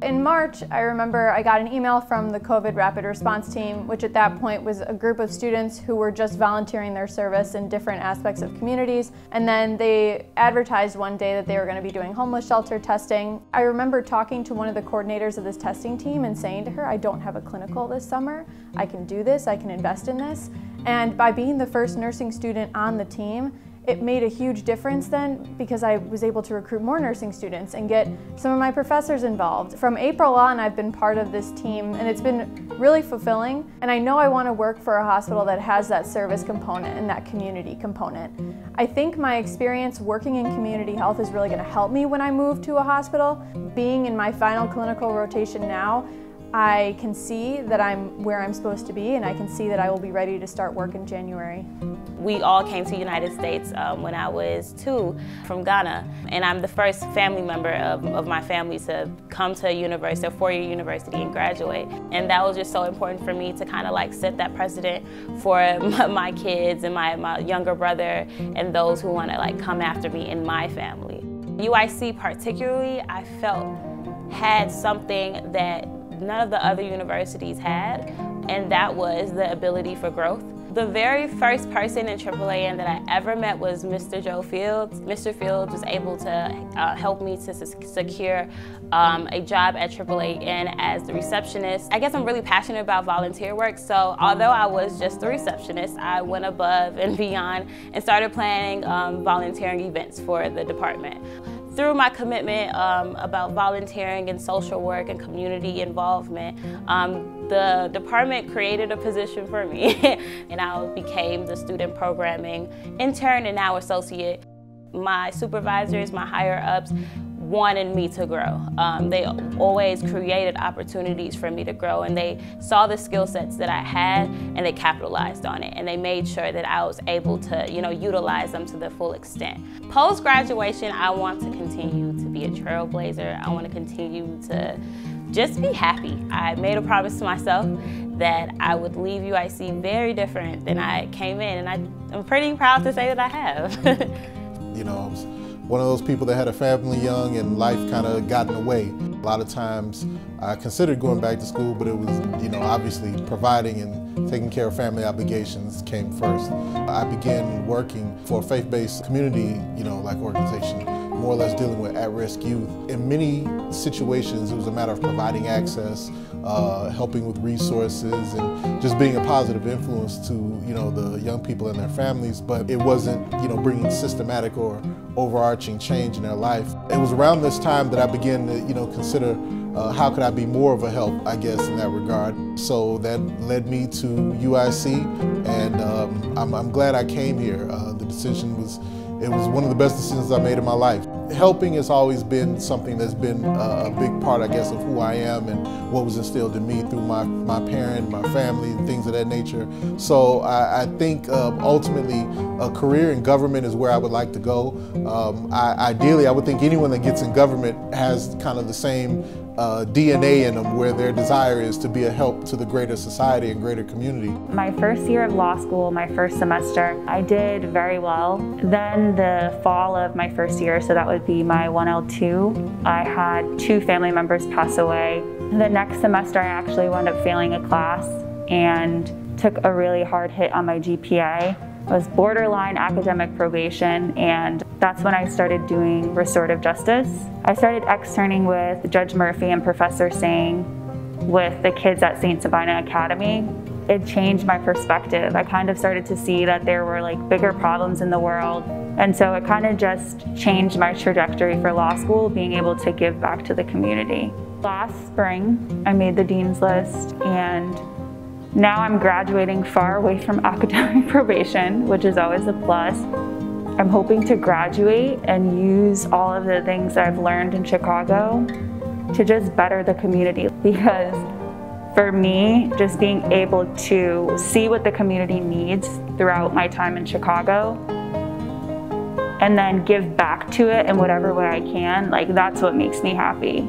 In March, I remember I got an email from the COVID Rapid Response Team, which at that point was a group of students who were just volunteering their service in different aspects of communities. And then they advertised one day that they were going to be doing homeless shelter testing. I remember talking to one of the coordinators of this testing team and saying to her, I don't have a clinical this summer. I can do this, I can invest in this. And by being the first nursing student on the team, it made a huge difference then because I was able to recruit more nursing students and get some of my professors involved. From April on, I've been part of this team and it's been really fulfilling. And I know I want to work for a hospital that has that service component and that community component. I think my experience working in community health is really going to help me when I move to a hospital. Being in my final clinical rotation now, I can see that I'm where I'm supposed to be, and I can see that I will be ready to start work in January. We all came to the United States when I was 2 from Ghana, and I'm the first family member of my family to come to a university, a 4-year university, and graduate. And that was just so important for me to kind of like set that precedent for my kids and my younger brother and those who want to like come after me in my family. UIC particularly, I felt had something that none of the other universities had, and that was the ability for growth. The very first person in AAAN that I ever met was Mr. Joe Fields. Mr. Fields was able to help me to secure a job at AAAN as the receptionist. I guess I'm really passionate about volunteer work, so although I was just the receptionist, I went above and beyond and started planning volunteering events for the department. Through my commitment about volunteering and social work and community involvement, the department created a position for me and I became the student programming intern and now associate. My supervisors, my higher ups, wanted me to grow. They always created opportunities for me to grow, and they saw the skill sets that I had and they capitalized on it, and they made sure that I was able to, utilize them to the full extent. Post-graduation, I want to continue to be a trailblazer. I want to continue to just be happy. I made a promise to myself that I would leave UIC very different than I came in, and I'm pretty proud to say that I have. I was one of those people that had a family young and life kind of got in the way. A lot of times I considered going back to school, but it was, obviously providing and taking care of family obligations came first. I began working for a faith-based community, like organization, more or less dealing with at-risk youth. In many situations, it was a matter of providing access, helping with resources, and just being a positive influence to, the young people and their families. But it wasn't, bringing systematic or overarching change in their life. It was around this time that I began to, consider how could I be more of a help, I guess, in that regard. So that led me to UIC, and I'm glad I came here. The decision was one of the best decisions I made in my life. Helping has always been something that's been a big part, I guess, of who I am and what was instilled in me through my parent, my family, and things of that nature. So I think ultimately a career in government is where I would like to go. Ideally, I would think anyone that gets in government has kind of the same DNA in them, where their desire is to be a help to the greater society and greater community. My first year of law school, my first semester, I did very well. Then the fall of my first year, so that would be my 1L2, I had 2 family members pass away. The next semester I actually wound up failing a class and took a really hard hit on my GPA. It was borderline academic probation, and that's when I started doing restorative justice. I started externing with Judge Murphy and Professor Singh with the kids at St. Sabina Academy. It changed my perspective. I kind of started to see that there were like bigger problems in the world, and so it kind of just changed my trajectory for law school, being able to give back to the community. Last spring, I made the Dean's List, and now I'm graduating far away from academic probation, which is always a plus. I'm hoping to graduate and use all of the things I've learned in Chicago to just better the community, because for me, just being able to see what the community needs throughout my time in Chicago and then give back to it in whatever way I can, like that's what makes me happy.